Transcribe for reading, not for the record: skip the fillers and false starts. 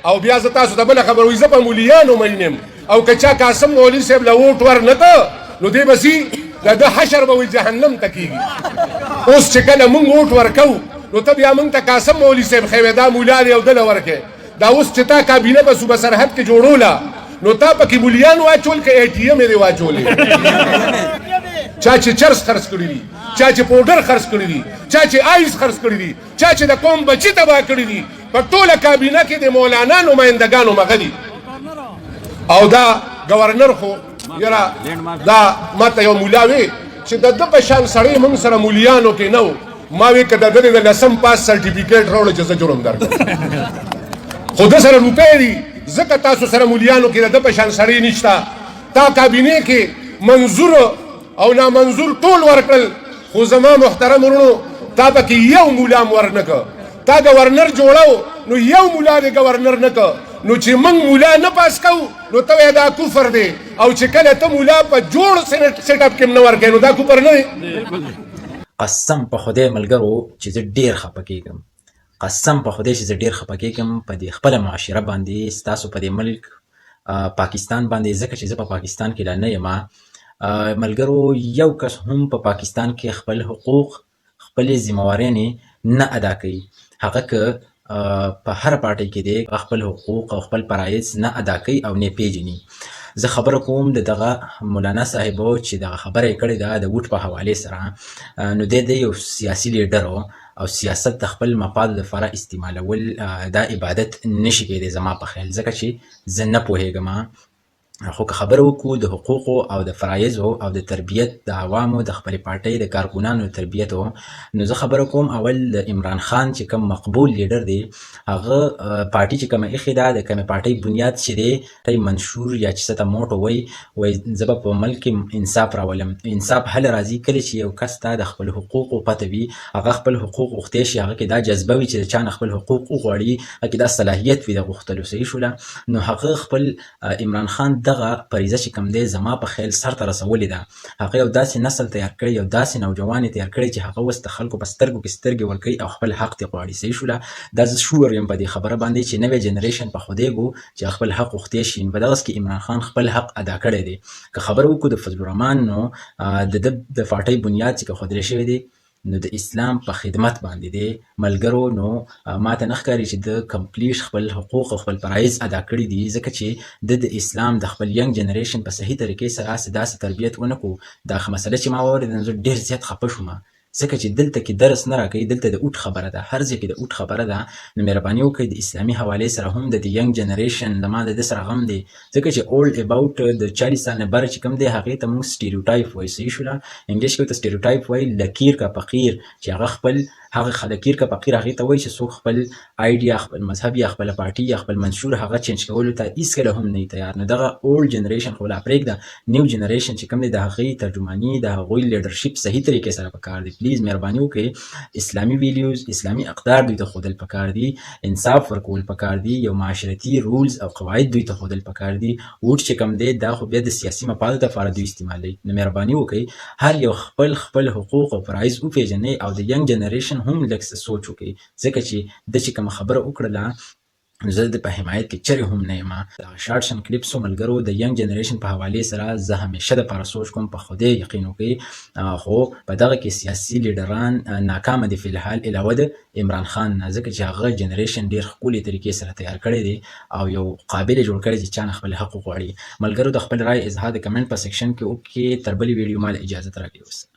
او بیا زه تاسو ته بله خبره وایي زه په مولیانو مینم او که چا قاسم مولوي صاحب له ووټ ورنکه نو دی به ځي د ده حشر به وایي جهنم ته کېږي. اوس چې کله موږ ووټ ورکوو نو ته بیا موږ ته قاسم مولوي صاحب ښیوې دا مولا دی او ده له ورکې دا اوس چې تا کابینه په صوبه سرحد کې جوړوله نو تا پکې مولیان واچول که اے ټي ایم یې دې واچولې چا چې چرس خرڅ کړي دي چا چې پوډر خرڅ کړي دي چا چې آیس خرڅ کړي دي چا چې د قوم بچي تباه کړي دي په ټوله کابینه کې د مولانا نمایندګانو مغه دي. او دا گورنر خو یاره دا ماته یو مولا وی چې د ده په شان سړی موږ سره مولیانو کې نه و ما وی که د ده د 10م پاس سرټیفیکیټ راوړه چې زه جرم درکړم خو ده سره روپۍ دي ځکه تاسو سره مولیانو کې د ده په شان سړی نشته. تا کابینې کې منظور او نامنظور ټول ورکړل خو زما محترم ورونو تا پکې یو مولا م ورنکه. تا گورنر جوړو نو یو مولا دې گورنر نه که نو چې موږ مولا نه پاس کوو نو ته وایې دا کفر دی او چې کله ته مولا په جوړ سیټ اپ کې نه ورکوې نو دا کفر نه دی. قسم په خدای ملګرو چې زه ډېر خفه کېږم، قسم په خدای چې زه ډېر خفه کېږم په دې خپله معاشره باندې، ستاسو په دې ملک پاکستان باندې، ځکه چې زه په پاکستان کې لا نه یم. ملګرو یو کس هم په پاکستان کې خپل حقوق خپلې ذمهوارۍ نه ادا کوي، هغه که په هر پارټۍ کې دی خپل حقوق او خپل فرایض نه ادا کوي او نه پیژني. زه خبره کوم د دغه مولانا صاحبو چې دغه خبره یې کړې ده د ووټ په حوالې سره، نو دی یو سیاسي لیډر و او سیاست د خپل مفاد لپاره استعمالول دا عبادت نشي کېدی زما په خیال، ځکه چې زه نه پوهېږم. خو که خبره وکړو د حقوقو او د فرایضو او د تربیت د عوامو د خپلې پارټۍ د کارکونانو تربیتو، نو زه خبره کوم اول د عمران خان چې کوم مقبول لیډر دی هغه پارټي چې کومه ایښې ده د کومې پارټۍ بنیاد چې دی منشور یا چې څه ته موټو وایي زه به په ملک کې انصاف راولم. انصاف هله راځي کله چې یو کس ته د خپل حقوقو پته وي، هغه خپل حقوق غوښتی شي، هغه کې دا جذبه وي چې د چا نه خپل حقوق وغواړي، هغه کې دا صلاحیت وي د غوښتلو. صحیح شوله؟ نو هغه خپل عمران خان دغه فریضه چې کوم دی زما په خیال سرته رسولې ده. هغه یو داسې نسل تیار کړی، یو داسې نوجوان تیار کړی چې هغه اوس د خلکو په سترګو کې سترګې ورکوي او خپل حق ترې غواړي. صحیح شوله؟ دا زه شور یم په دې خبره باندې چې نوی جنریشن په خودیږو چې خپل حق غوښتی شي. په دغسې کې عمران خان خپل حق ادا کړی دی. که خبره وکړو د فضل الرحمن نو د ده د پارټۍ بنیاد چې ښودلی شوی دی نو د اسلام په خدمت باندې دی ملګرو. نو ما ته نه ښکاري چې د کمپلیټ خپل حقوق او خپل فرایض ادا کړي دي، ځکه چې د اسلام د خپل ینګ جنریشن په صحیح طریقې سره داسې تربیت ونه کړو. دا مسله چې ما واورېده نو زه ډېر زیات خفه شوم، ځکه چې دلته کې درس نه راکوي، دلته د اوټ خبره ده، هر ځای کې د اوټ خبره ده. نو مهرباني وکړئ د اسلامي حوالې سره هم د ینګ جنریشن زما د ده سره غم دی، ځکه چې اولډ اباوټ د 40 سال نه بره چې کوم دی هغې ته موږ سټیریوټایپ وایي. صحیح شوله؟ انګلیش کې ورته سټیریوټایپ وایي، لکیر کا فقیر، چې هغه خپل هغه لکیر کا فقیر هغې ته وایي چې څوک خپل آیډیا، خپل مذهب یا خپله پارټي یا خپل منشور هغه چینج کولو ته هېڅکله هم نه تیار. نو دغه اولډ جنریشن خو لا پرېږده، نیو جنریشن چې کوم دی د هغې ترجماني د هغوی لیډرشپ صحیح طریقې سره پکار دی. پلیز مهرباني وکړئ اسلامي ویلیوز، اسلامي اقدار دوی ته ښودل پکار دي، انصاف ورکول پکار دي، یو معاشرتي رولز او قواعد دوی ته ښودل پکار دي. ووټ چې کوم دی دا خو بیا د سیاسي مفادو دپاره دوی استعمالوي. نو مهرباني وکړئ هر یو خپل حقوق او فرایض وپېژنئ او د ینګ جنریشن هم لږ څه سوچ وکړئ، ځکه چې ده چې کومه خبره وکړله زه د په حمایت کې چرې هم نه یم. دغه شارټس اینډ کلیپسو ملګرو د ینګ جنریشن په حوالې سره زه همیشه دپاره سوچ کوم، په خدای یقین وکړئ. خو په دغه کې سیاسي لیډران ناکامه دي فلحال علاوه د عمران خان نه، ځکه چې هغه جنریشن ډېر ښکلې طریقې سره تیار کړی دی او یو قابل یې جوړ کړی چې چا نه خپل حق وغواړي. ملګرو د خپل رای اظهار د کمنټ په سیکشن کې وکړئ. تر بلې ویډیو مال اجازت راکړئ.